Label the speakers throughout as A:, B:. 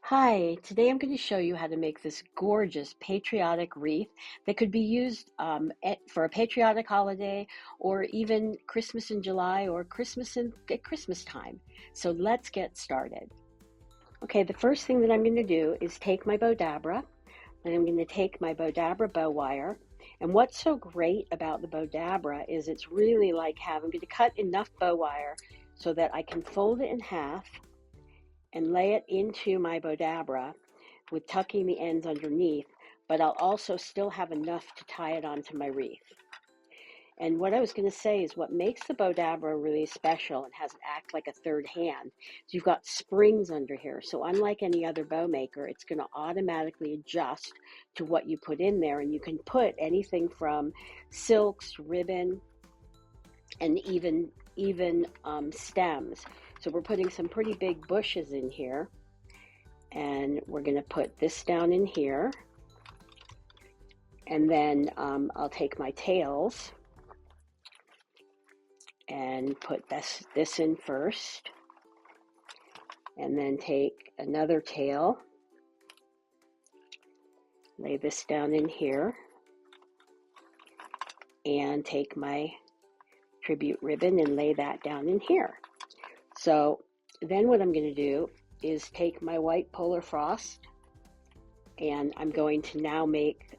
A: Hi, today I'm going to show you how to make this gorgeous patriotic wreath that could be used for a patriotic holiday or even Christmas in July or at Christmas time. So let's get started. Okay, the first thing that I'm going to do is take my Bowdabra, and I'm going to take my Bowdabra Bow Wire. And what's so great about the Bowdabra is it's really like I'm going to cut enough bow wire so that I can fold it in half and lay it into my Bowdabra with tucking the ends underneath, but I'll also still have enough to tie it onto my wreath. And what I was going to say is what makes the Bowdabra really special and has it act like a third hand is you've got springs under here. So unlike any other bow maker, it's going to automatically adjust to what you put in there. And you can put anything from silks, ribbon, and even stems. So we're putting some pretty big bushes in here, and we're going to put this down in here, and then I'll take my tails and put this in first, and then take another tail, lay this down in here, and take my tribute ribbon and lay that down in here. So then what I'm going to do is take my white polar frost, and I'm going to now make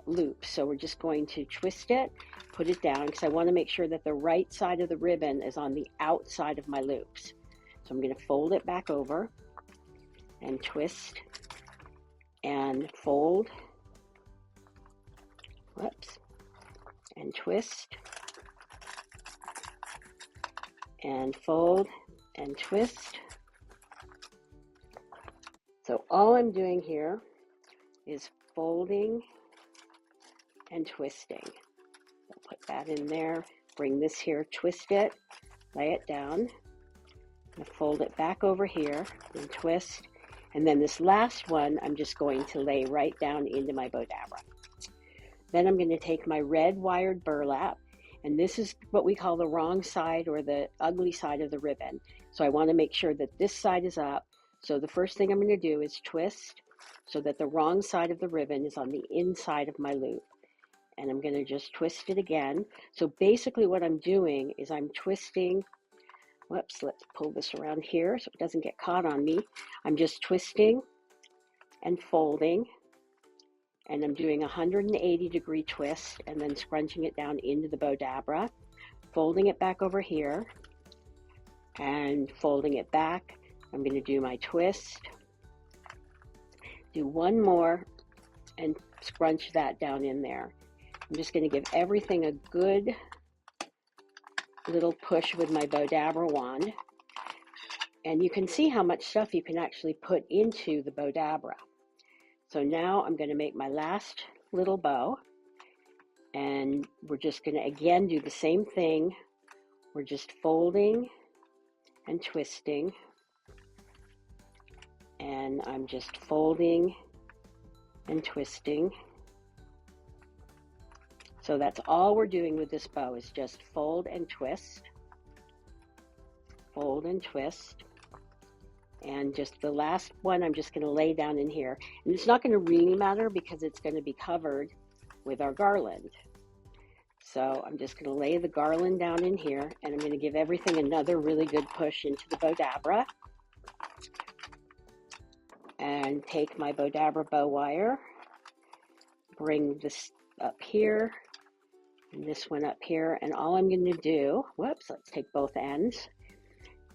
A: loops. So we're just going to twist it, put it down, because I want to make sure that the right side of the ribbon is on the outside of my loops. So I'm going to fold it back over and twist and fold, whoops, and twist and fold and twist. So all I'm doing here is folding and twisting. I'll put that in there, bring this here, twist it, lay it down, and fold it back over here and twist. And then this last one, I'm just going to lay right down into my Bowdabra. Then I'm going to take my red wired burlap, and this is what we call the wrong side or the ugly side of the ribbon. So I want to make sure that this side is up. So the first thing I'm going to do is twist so that the wrong side of the ribbon is on the inside of my loop. And I'm going to just twist it again. So basically what I'm doing is I'm twisting, whoops, let's pull this around here so it doesn't get caught on me. I'm just twisting and folding, and I'm doing a 180-degree twist and then scrunching it down into the Bowdabra, folding it back over here and folding it back. I'm going to do my twist, do one more, and scrunch that down in there. I'm just going to give everything a good little push with my Bowdabra wand, and you can see how much stuff you can actually put into the Bowdabra. So now I'm going to make my last little bow, and we're just going to again do the same thing. We're just folding and twisting, and I'm just folding and twisting. So that's all we're doing with this bow is just fold and twist, fold and twist. And just the last one, I'm just going to lay down in here. And it's not going to really matter because it's going to be covered with our garland. So I'm just going to lay the garland down in here, and I'm going to give everything another really good push into the Bowdabra. And take my Bowdabra bow wire, bring this up here, and this one up here. And all I'm going to do, whoops, let's take both ends,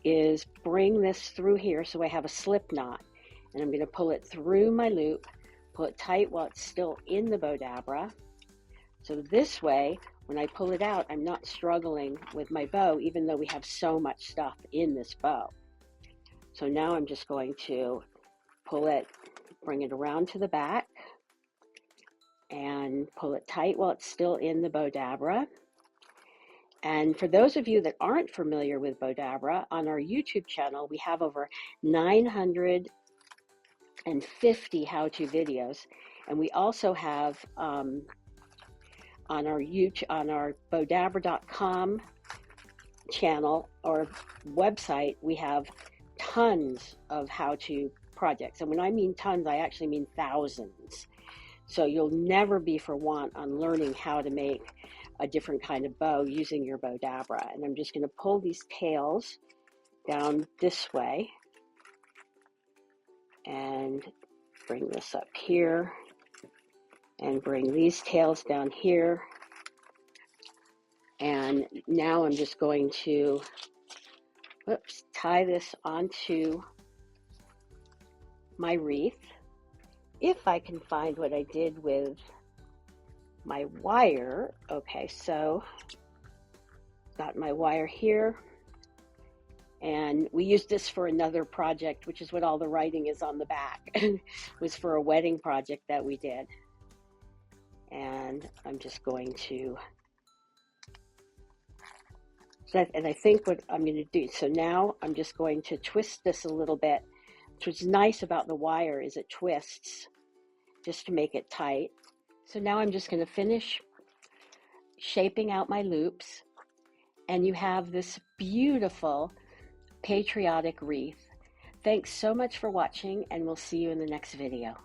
A: is bring this through here so I have a slip knot, and I'm going to pull it through my loop, pull it tight while it's still in the Bowdabra. So this way, when I pull it out, I'm not struggling with my bow, even though we have so much stuff in this bow. So now I'm just going to pull it, bring it around to the back, and pull it tight while it's still in the Bowdabra. And for those of you that aren't familiar with Bowdabra, on our YouTube channel, we have over 950 how-to videos. And we also have on our Bowdabra.com channel or website, we have tons of how-to projects. And when I mean tons, I actually mean thousands. So you'll never be for want on learning how to make a different kind of bow using your Bowdabra. And I'm just going to pull these tails down this way and bring this up here and bring these tails down here. And now I'm just going to, tie this onto my wreath. If I can find what I did with my wire. Okay, so got my wire here. And we used this for another project, which is what all the writing is on the back. It was for a wedding project that we did. And I'm just going to, and I think what I'm going to do, so now I'm just going to twist this a little bit. What's nice about the wire is it twists just to make it tight. So now I'm just going to finish shaping out my loops, and you have this beautiful patriotic wreath. Thanks so much for watching, and we'll see you in the next video.